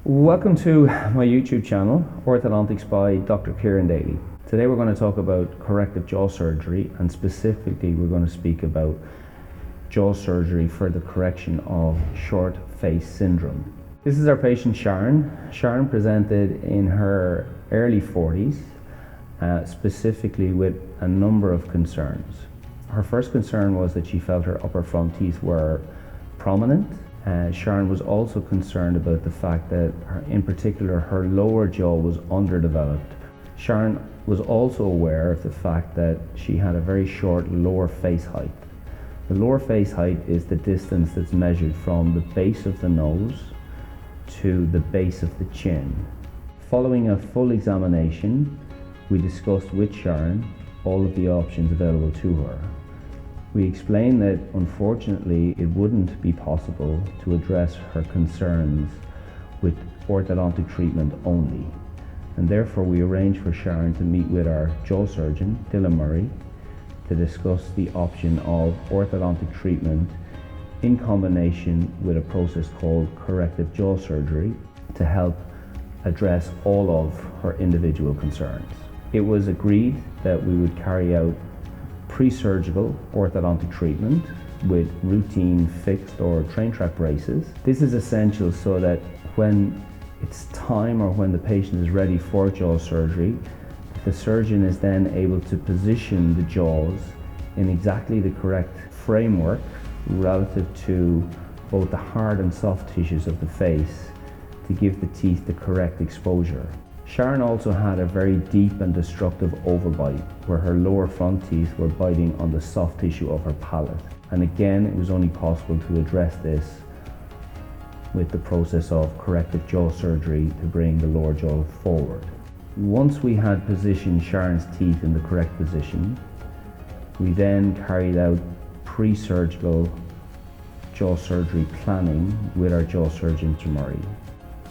Welcome to my YouTube channel, Orthodontics by Dr. Kieran Daly. Today we're going to talk about corrective jaw surgery, and specifically we're going to speak about jaw surgery for the correction of short face syndrome. This is our patient Sharon. Sharon presented in her early 40s, specifically with a number of concerns. Her first concern was that she felt her upper front teeth were prominent. Sharon was also concerned about the fact that, in particular, her lower jaw was underdeveloped. Sharon was also aware of the fact that she had a very short lower face height. The lower face height is the distance that's measured from the base of the nose to the base of the chin. Following a full examination, we discussed with Sharon all of the options available to her. We explained that unfortunately it wouldn't be possible to address her concerns with orthodontic treatment only, and therefore we arranged for Sharon to meet with our jaw surgeon, Dylan Murray, to discuss the option of orthodontic treatment in combination with a process called corrective jaw surgery to help address all of her individual concerns. It was agreed that we would carry out pre-surgical orthodontic treatment with routine fixed or train track braces. This is essential so that when it's time or when the patient is ready for jaw surgery, the surgeon is then able to position the jaws in exactly the correct framework relative to both the hard and soft tissues of the face to give the teeth the correct exposure. Sharon also had a very deep and destructive overbite where her lower front teeth were biting on the soft tissue of her palate. And again, it was only possible to address this with the process of corrective jaw surgery to bring the lower jaw forward. Once we had positioned Sharon's teeth in the correct position, we then carried out pre-surgical jaw surgery planning with our jaw surgeon, Murray.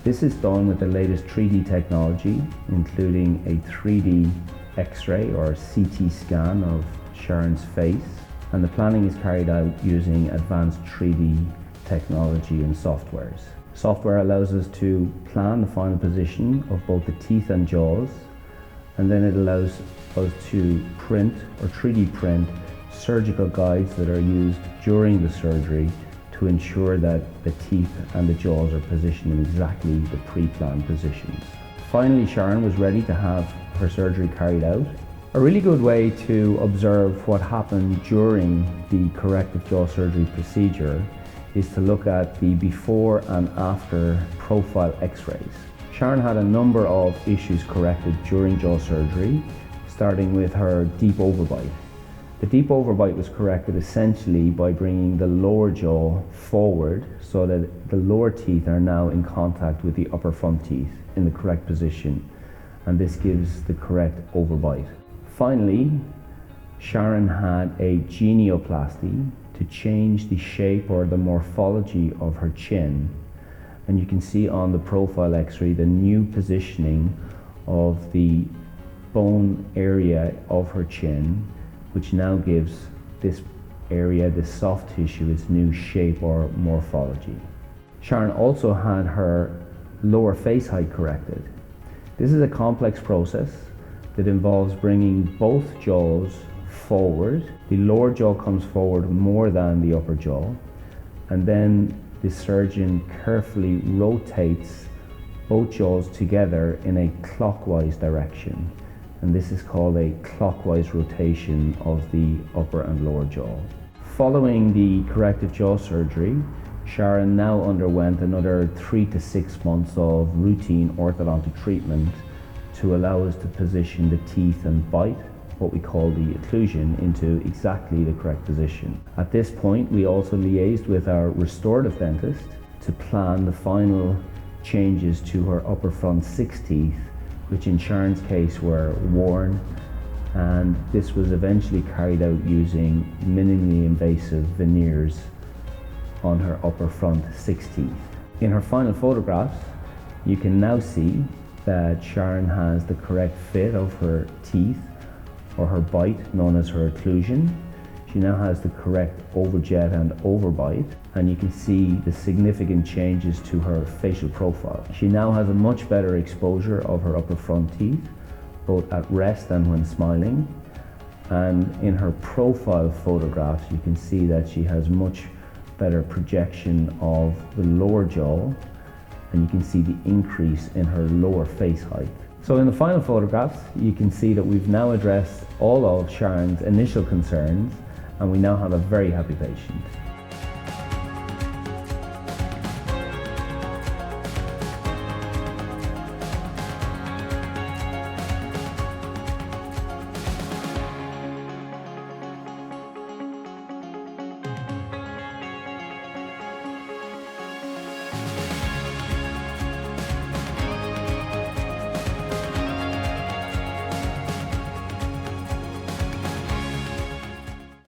This is done with the latest 3D technology, including a 3D X-ray or CT scan of Sharon's face, and the planning is carried out using advanced 3D technology and softwares. Software allows us to plan the final position of both the teeth and jaws, and then it allows us to print or 3D print surgical guides that are used during the surgery to ensure that the teeth and the jaws are positioned in exactly the pre-planned positions. Finally, Sharon was ready to have her surgery carried out. A really good way to observe what happened during the corrective jaw surgery procedure is to look at the before and after profile x-rays. Sharon had a number of issues corrected during jaw surgery, starting with her deep overbite. The deep overbite was corrected essentially by bringing the lower jaw forward so that the lower teeth are now in contact with the upper front teeth in the correct position, and this gives the correct overbite. Finally, Sharon had a genioplasty to change the shape or the morphology of her chin, and you can see on the profile x-ray the new positioning of the bone area of her chin, which now gives this area, this soft tissue, its new shape or morphology. Sharon also had her lower face height corrected. This is a complex process that involves bringing both jaws forward. The lower jaw comes forward more than the upper jaw, and then the surgeon carefully rotates both jaws together in a clockwise direction. And this is called a clockwise rotation of the upper and lower jaw. Following the corrective jaw surgery, Sharon now underwent another 3 to 6 months of routine orthodontic treatment to allow us to position the teeth and bite, what we call the occlusion, into exactly the correct position. At this point, we also liaised with our restorative dentist to plan the final changes to her upper front 6 teeth, which in Sharon's case were worn, and this was eventually carried out using minimally invasive veneers on her upper front 6 teeth. In her final photographs, you can now see that Sharon has the correct fit of her teeth or her bite, known as her occlusion. She now has the correct overjet and overbite, and you can see the significant changes to her facial profile. She now has a much better exposure of her upper front teeth, both at rest and when smiling. And in her profile photographs, you can see that she has much better projection of the lower jaw, and you can see the increase in her lower face height. So in the final photographs, you can see that we've now addressed all of Sharon's initial concerns, and we now have a very happy patient.